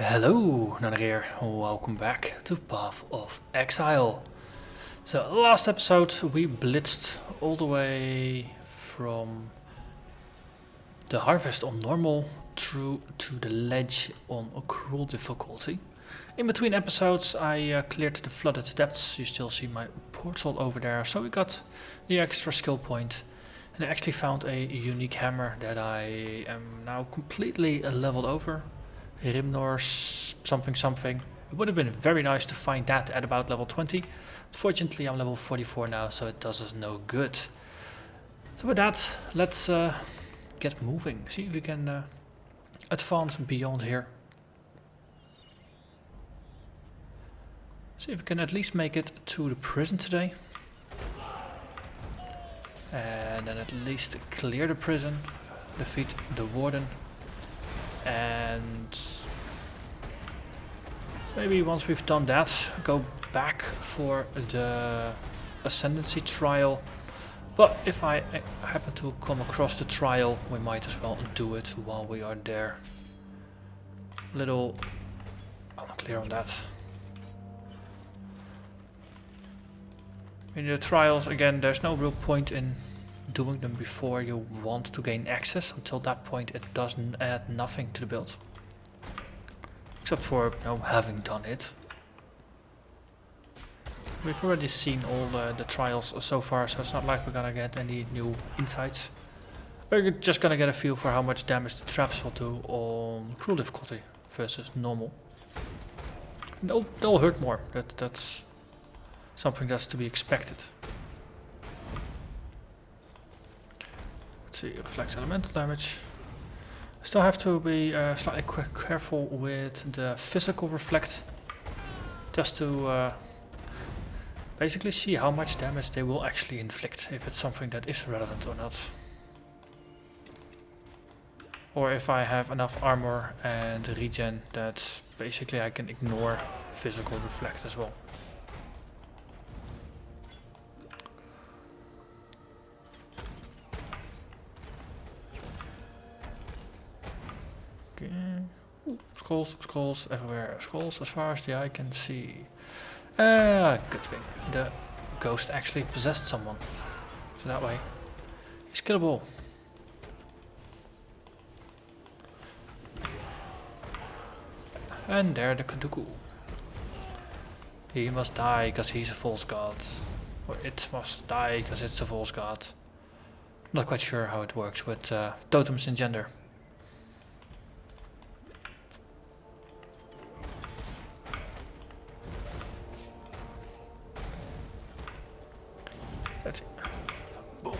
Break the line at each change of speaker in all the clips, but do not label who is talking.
Hello, Narnach here. Welcome back to Path of Exile. So last episode we blitzed all the way from the harvest on normal through to the ledge on a cruel difficulty. In between episodes I cleared the flooded depths. You still see my portal over there, so we got the extra skill point. And I actually found a unique hammer that I am now completely leveled over. Rimnor something something. It would have been very nice to find that at about level 20. Unfortunately I'm level 44 now, so it does us no good. So with that, let's get moving. See if we can advance beyond here. See if we can at least make it to the prison today. And then at least clear the prison, defeat the warden. And maybe once we've done that, go back for the Ascendancy trial. But if I happen to come across the trial, we might as well do it while we are there. I'm not clear on that. In the trials, again, there's no real point in doing them before you want to gain access. Until that point it doesn't add nothing to the build. Except for having done it. We've already seen all the trials so far, so it's not like we're gonna get any new insights. We're just gonna get a feel for how much damage the traps will do on cruel difficulty versus normal. They'll hurt more, that's something that's to be expected. Let's see, reflects elemental damage. Still have to be slightly careful with the physical reflect, just to basically see how much damage they will actually inflict, if it's something that is relevant or not. Or if I have enough armor and regen that basically I can ignore physical reflect as well. Scrolls everywhere. Scrolls as far as the eye can see. Good thing. The ghost actually possessed someone. So that way, he's killable. And there the Kaduku. He must die because he's a false god. Or it must die because it's a false god. Not quite sure how it works with totems in gender. Let's see. Boom.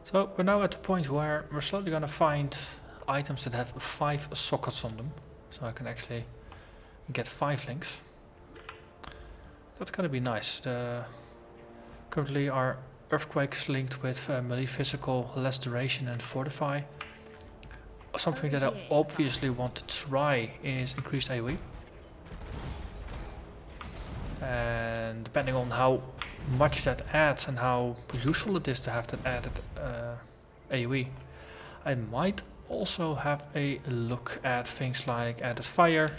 So we're now at the point where we're slowly gonna find items that have 5 sockets on them. So I can actually get 5 links. That's gonna be nice. Currently our Earthquake's linked with melee physical, less duration and fortify. Something that I obviously want to try is increased AoE. And depending on how much that adds and how useful it is to have that added AoE, I might also have a look at things like added fire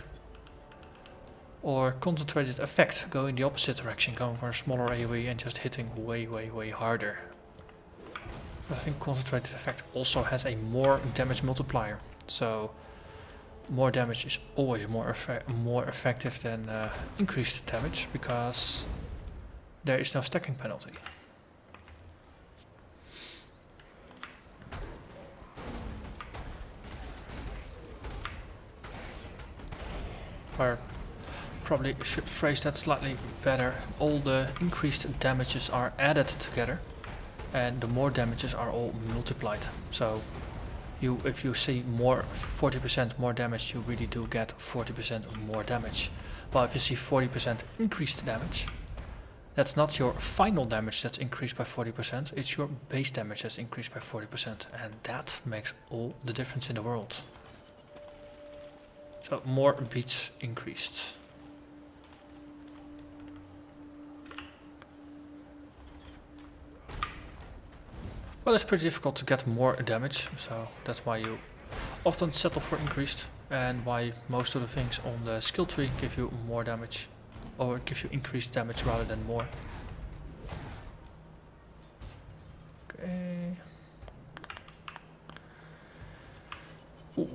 or concentrated effect, going the opposite direction, going for a smaller AoE and just hitting way harder. I think concentrated effect also has a more damage multiplier, so more damage is always more effective than increased damage, because there is no stacking penalty. Or probably should phrase that slightly better. All the increased damages are added together, and the more damages are all multiplied. So if you see 40% more damage, you really do get 40% more damage. While if you see 40% increased damage, that's not your final damage that's increased by 40%, it's your base damage that's increased by 40%, and that makes all the difference in the world. So more beats increased. Well, it's pretty difficult to get more damage, so that's why you often settle for increased, and why most of the things on the skill tree give you more damage, or give you increased damage rather than more. Okay. Ooh.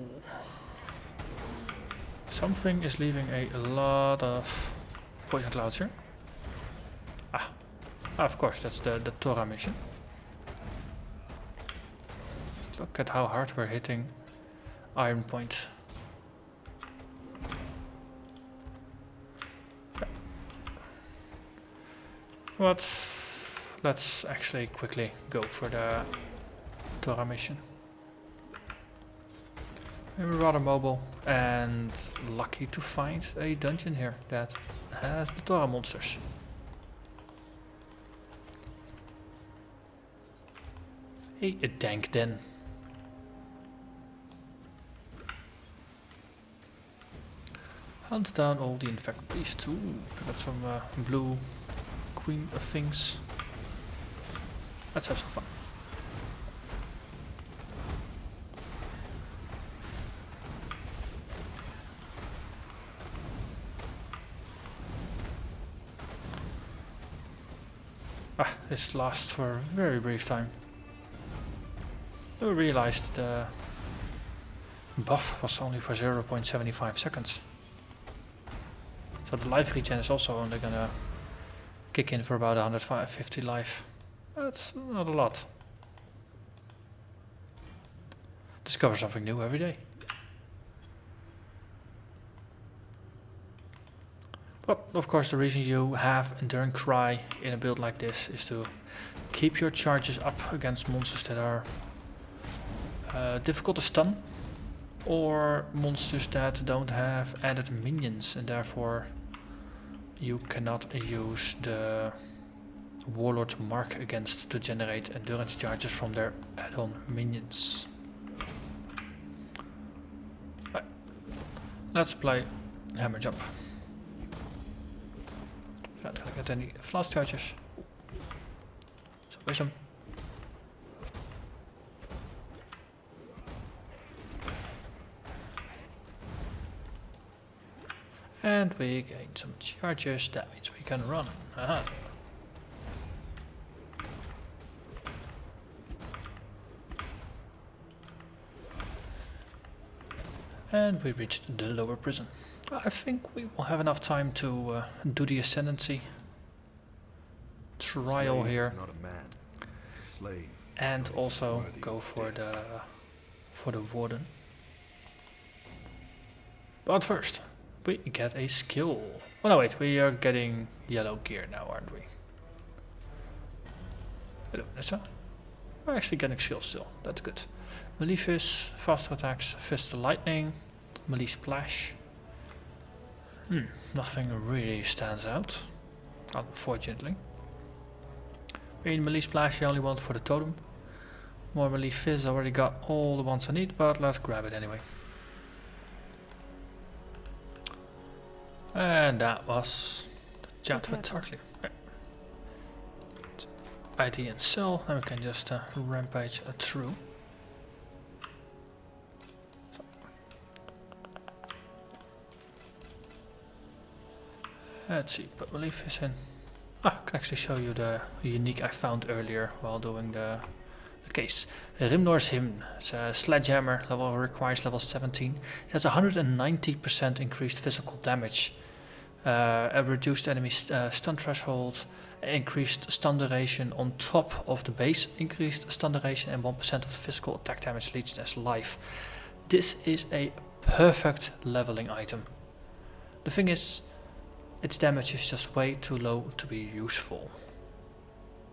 Something is leaving a lot of poison clouds here. Of course, that's the Torah mission. Let's look at how hard we're hitting Iron Point. Yeah. But let's actually quickly go for the Torah mission. We're rather mobile and lucky to find a dungeon here that has the Torah monsters. Hey, a dank den. Hunt down all the infected beasts. Ooh, I got some blue queen of things. Let's have some fun. This lasts for a very brief time. I realized the buff was only for 0.75 seconds. So the life regen is also only gonna kick in for about 150 life. That's not a lot. Discover something new every day. But of course the reason you have Enduring Cry in a build like this is to keep your charges up against monsters that are difficult to stun, or monsters that don't have added minions, and therefore you cannot use the Warlord's Mark against to generate endurance charges from their add-on minions. Right. Let's play Hammer Jump. Not gonna get any flask charges. So wisdom. And we gain some charges, that means we can run. Aha. And we reached the lower prison. I think we will have enough time to do the Ascendancy trial here.
Not a man. A slave.
And also go for the Warden. But first, we get a skill. Oh no, wait, we are getting yellow gear now, aren't we? Hello, Nessa. We're actually getting skills still, that's good. Melee Fist, faster attacks, Fist of Lightning, Melee Splash. Nothing really stands out, unfortunately. In Melee Splash, I only want for the totem. More Melee Fist, I already got all the ones I need, but let's grab it anyway. And that was the chat with Tarkly. ID and sell, then we can just rampage through. Let's see, put Belief is in. I can actually show you the unique I found earlier while doing the case. Rimnor's Hymn. It's a sledgehammer, requires level 17. It has 190% increased physical damage. A reduced enemy stun threshold, increased stun duration on top of the base increased stun duration, and 1% of the physical attack damage leads as life. This is a perfect leveling item. The thing is, its damage is just way too low to be useful.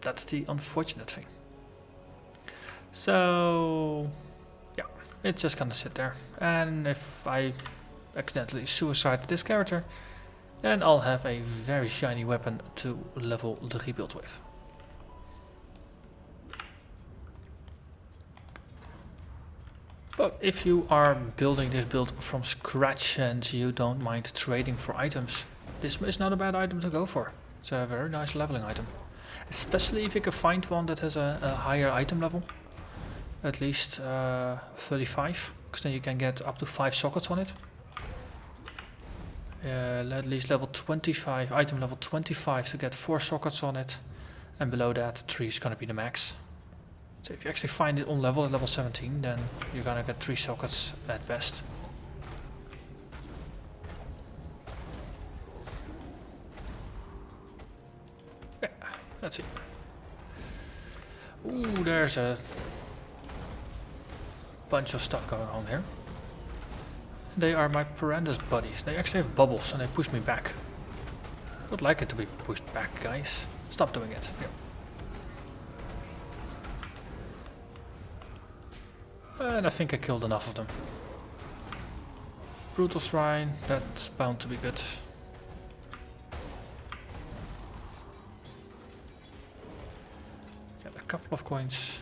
That's the unfortunate thing. So yeah, it's just gonna sit there, and if I accidentally suicide this character, then I'll have a very shiny weapon to level the rebuild with. But if you are building this build from scratch and you don't mind trading for items, this is not a bad item to go for. It's a very nice leveling item. Especially if you can find one that has a higher item level. At least 35, because then you can get up to 5 sockets on it. At least level 25, item level 25 to get 4 sockets on it. And below that 3 is gonna be the max. So if you actually find it on level at level 17, then you're gonna get 3 sockets at best. Okay, let's see. Ooh, there's a bunch of stuff going on here. They are my Perandus buddies. They actually have bubbles and they push me back. I would like it to be pushed back, guys. Stop doing it. Yeah. And I think I killed enough of them. Brutal Shrine, that's bound to be good. Get a couple of coins.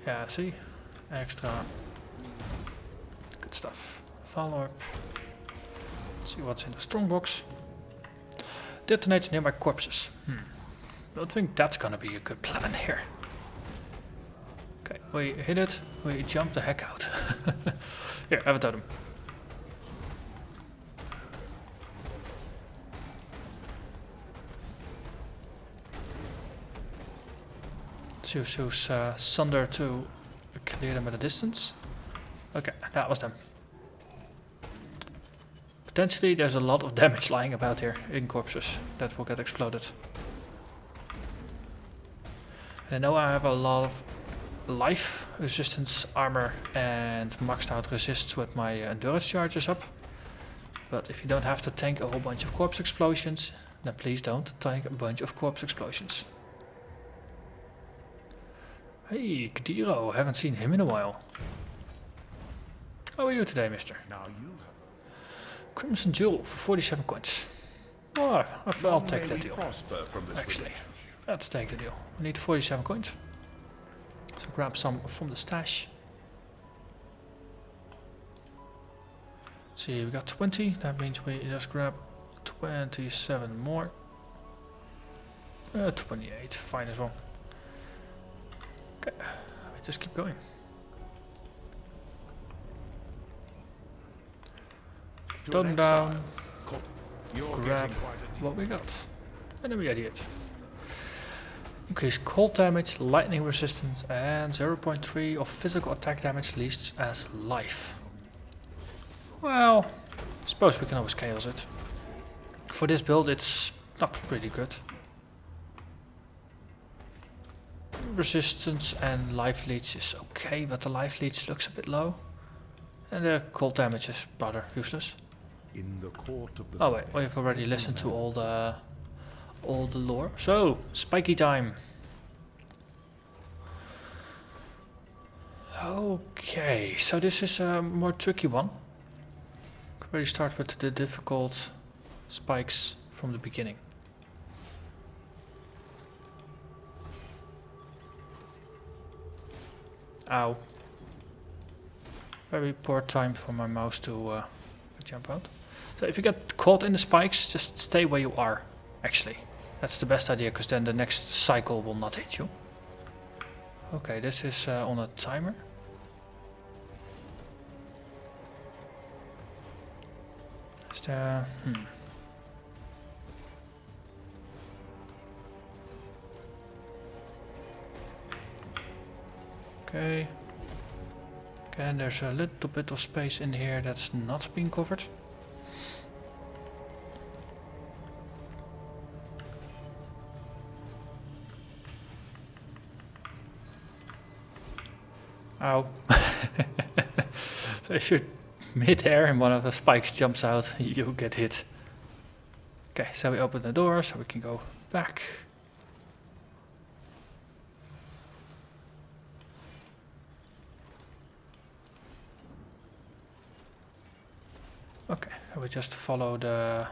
Yeah, see? Extra. Good stuff. Follow up. Let's see what's in the strongbox. Detonates nearby corpses. Don't think that's gonna be a good plan here. Okay, we hit it, we jump the heck out. Here, have a totem. Let's use Sunder to clear them at a distance. Okay, that was them. Potentially there's a lot of damage lying about here in corpses that will get exploded. And I know I have a lot of life resistance armor and maxed out resists with my endurance charges up. But if you don't have to tank a whole bunch of corpse explosions, then please don't tank a bunch of corpse explosions. Hey, Kadiro, haven't seen him in a while. How are you today, mister?
Now you have
Crimson Jewel for 47 coins. Oh, I'll take that deal. Actually, let's take the deal. We need 47 coins. So grab some from the stash. Let's see, we got 20. That means we just grab 27 more. 28, fine as well. Okay, we just keep going. Turn down, grab what we got, and then we edit it. Increase cold damage, lightning resistance, and 0.3 of physical attack damage leads as life. Well, I suppose we can always chaos it. For this build it's not pretty good. Resistance and life leech is okay, but the life leech looks a bit low. And the cold damage is rather useless.
in the court of the
Oh wait, we've already listened to all the lore. So, spiky time. Okay, so this is a more tricky one. Could really start with the difficult spikes from the beginning. Ow. Very poor time for my mouse to jump out. So if you get caught in the spikes, just stay where you are, actually. That's the best idea, because then the next cycle will not hit you. Okay, this is on a timer. Is there... Okay. Again, there's a little bit of space in here that's not being covered. Ow. So if you're mid-air and one of the spikes jumps out, you get hit. Okay, so we open the door so we can go back. Okay, and we just follow the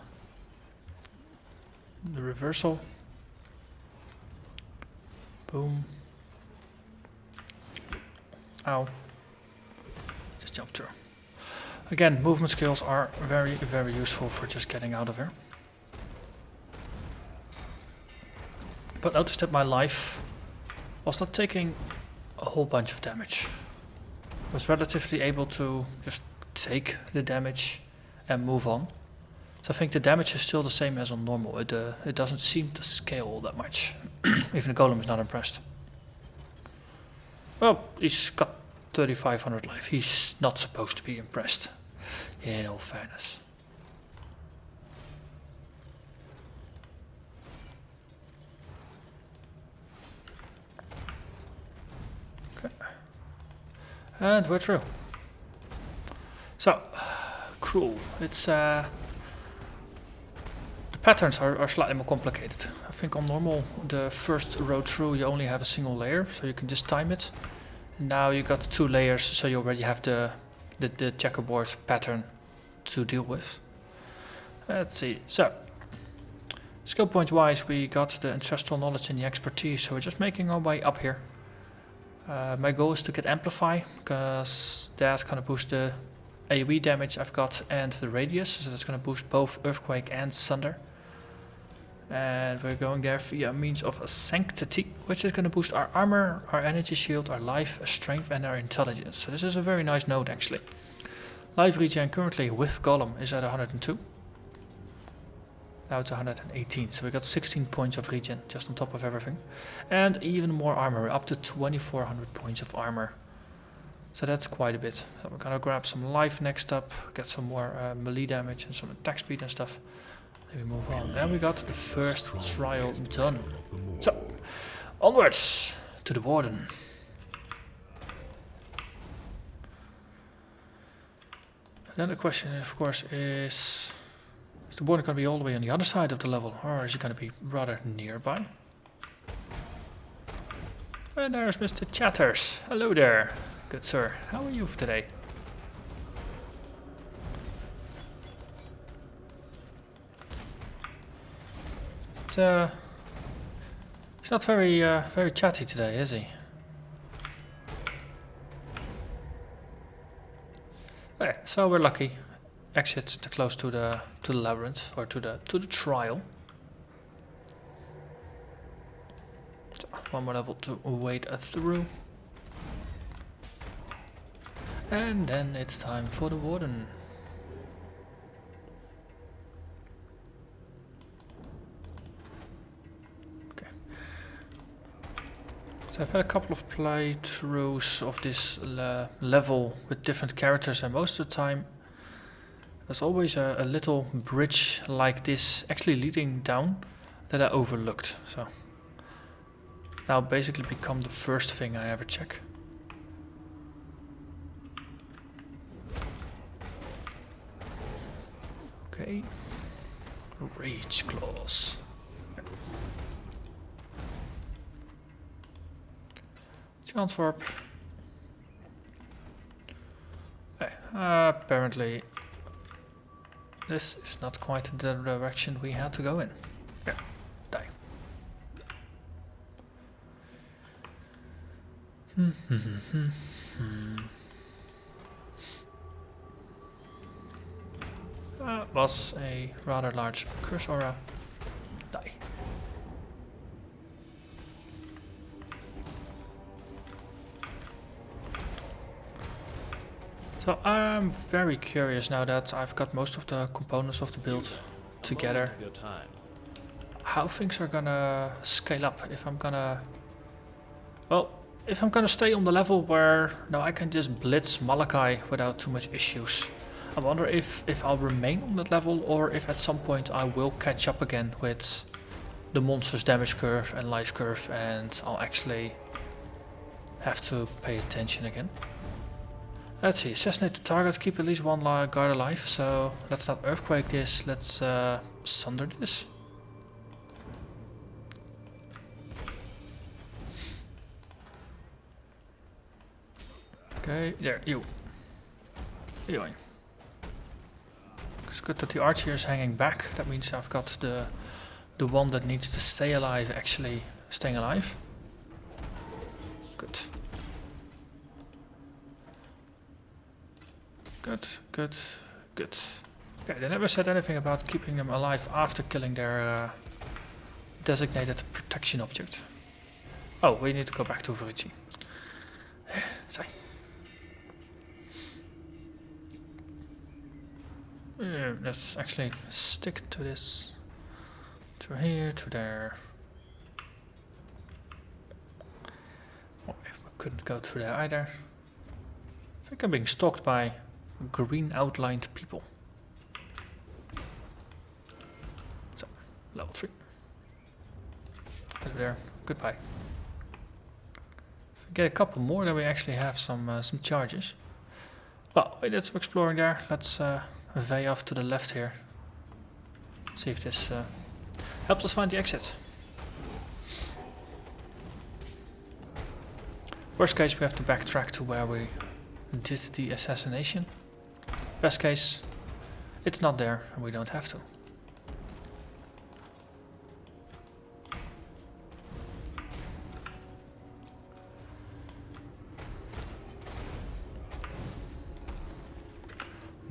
reversal. Boom. Ow. Just jump through. Again, movement skills are very, very useful for just getting out of here. but notice that my life was not taking a whole bunch of damage. I was relatively able to just take the damage and move on. So I think the damage is still the same as on normal. It doesn't seem to scale that much. Even the golem is not impressed. Well, he's got 3500 life. He's not supposed to be impressed, in all fairness. Okay. And we're through. So, cruel. It's the patterns are slightly more complicated. I think on normal, the first row through you only have a single layer, so you can just time it. And now you got 2 layers, so you already have the checkerboard pattern to deal with. Let's see. So, skill points wise, we got the ancestral knowledge and the expertise, so we're just making our way up here. My goal is to get amplify, because that's gonna boost the AoE damage I've got and the radius, so that's gonna boost both earthquake and sunder. And we're going there via means of a sanctity, which is going to boost our armor, our energy shield, our life, our strength and our intelligence. So this is a very nice node actually. Life regen currently with golem is at 102. Now it's 118, so we got 16 points of regen just on top of everything. And even more armor, up to 2400 points of armor. So that's quite a bit. So we're going to grab some life next up, get some more melee damage and some attack speed and stuff. We move on. And we got the first trial done. So, onwards to the warden. And then the question, of course, is the warden going to be all the way on the other side of the level, or is he going to be rather nearby? And there's Mr. Chatters. Hello there, good sir. How are you today? He's not very chatty today, is he? Okay, so we're lucky. Exit close to the labyrinth, or to the trial. So, one more level to wade through, and then it's time for the warden. So I've had a couple of playthroughs of this level with different characters, and most of the time there's always a little bridge like this actually leading down that I overlooked. So now basically become the first thing I ever check. Okay, Rage Claws. Chance Warp. Okay, apparently this is not quite the direction we had to go in. Yeah, die. That was a rather large curse aura. Die. So I'm very curious now that I've got most of the components of the build together, how things are gonna scale up. If I'm gonna, well, if I'm gonna stay on the level where now I can just blitz Malachi without too much issues. I wonder if I'll remain on that level, or if at some point I will catch up again with the monster's damage curve and life curve, and I'll actually have to pay attention again. Let's see, assassinate the target, keep at least one guard alive, so let's not earthquake this, let's sunder this. Okay, there, you. Yoing. It's good that the archer is hanging back, that means I've got the one that needs to stay alive actually staying alive. Good. Good, good, good. Okay, they never said anything about keeping them alive after killing their designated protection object. Oh, we need to go back to v2. Sorry. Let's actually stick to this. To here, to there. Oh, I couldn't go through there either. I think I'm being stalked by green outlined people. So, level 3. Over there. Goodbye. If we get a couple more, then we actually have some charges. Well, we did some exploring there. Let's way off to the left here. See if this helps us find the exit. Worst case, we have to backtrack to where we did the assassination. Best case, it's not there and we don't have to.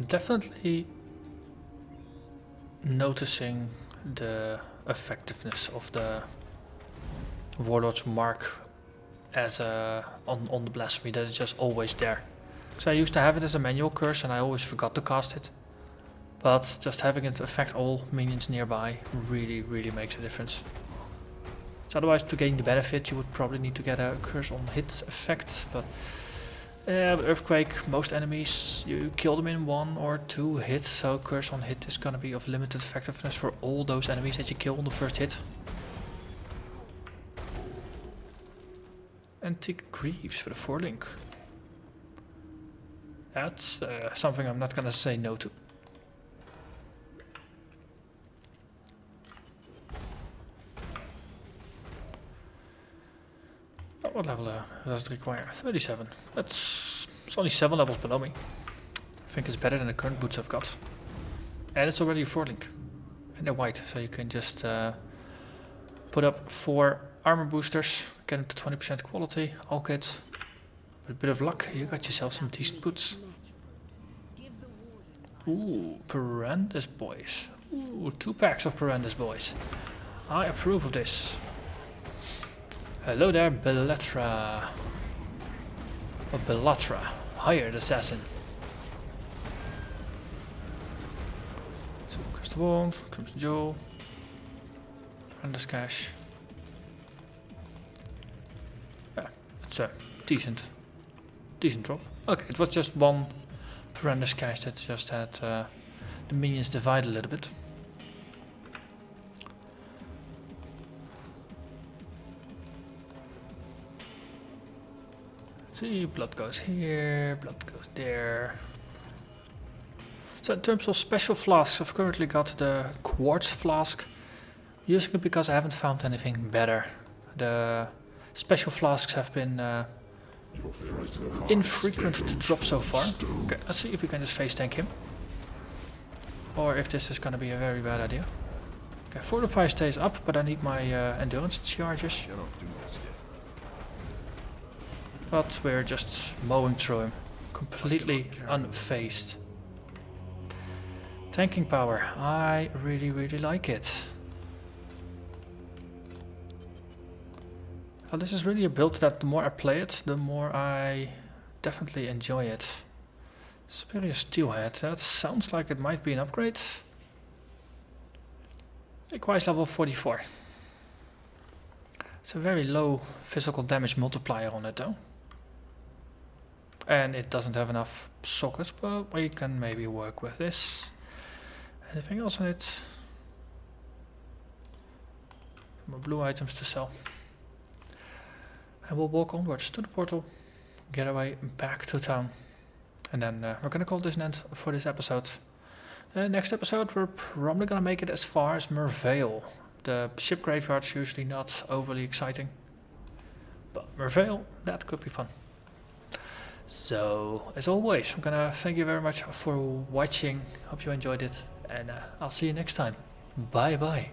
Definitely noticing the effectiveness of the Warlord's Mark as on the blasphemy, that it's just always there. Because I used to have it as a manual curse and I always forgot to cast it. But just having it affect all minions nearby really makes a difference. So otherwise, to gain the benefit, you would probably need to get a curse on hit effect, but with Earthquake, most enemies, you kill them in 1 or 2 hits, so curse on hit is gonna be of limited effectiveness for all those enemies that you kill on the first hit. Antique Greaves for the 4-link. That's something I'm not gonna say no to. What level does it require? 37. It's only 7 levels below me. I think it's better than the current boots I've got. And it's already a 4-link. And they're white, so you can just put up 4 armor boosters, get them to 20% quality, all kit. With a bit of luck, you got yourself some decent boots. Ooh, Perandus boys. Ooh, 2 packs of Perandus boys. I approve of this. Hello there, Belatra. Or Belatra, hired assassin. So, Crystal Bond, Crimson Jewel, Perandus Cash. Yeah, it's a decent drop. Okay, it was just 1 Perandus Cash that just had the minions divide a little bit. See, blood goes here, blood goes there. So in terms of special flasks, I've currently got the quartz flask. Using it because I haven't found anything better. The special flasks have been infrequent to drop so far. Okay, let's see if we can just face tank him. Or if this is going to be a very bad idea. Okay, Fortify stays up, but I need my endurance charges. But we're just mowing through him, completely unfazed. Tanking power, I really like it. Well, this is really a build that the more I play it, the more I definitely enjoy it. Superior Steelhead, that sounds like it might be an upgrade. Requires level 44. It's a very low physical damage multiplier on it though. And it doesn't have enough sockets, but we can maybe work with this. Anything else on it? More blue items to sell. And we'll walk onwards to the portal, get away back to town. And then we're gonna call this an end for this episode. Next episode we're probably gonna make it as far as Merveil. The ship graveyard's usually not overly exciting. But Merveil, that could be fun. So, as always, I'm gonna thank you very much for watching. Hope you enjoyed it, and I'll see you next time. Bye bye.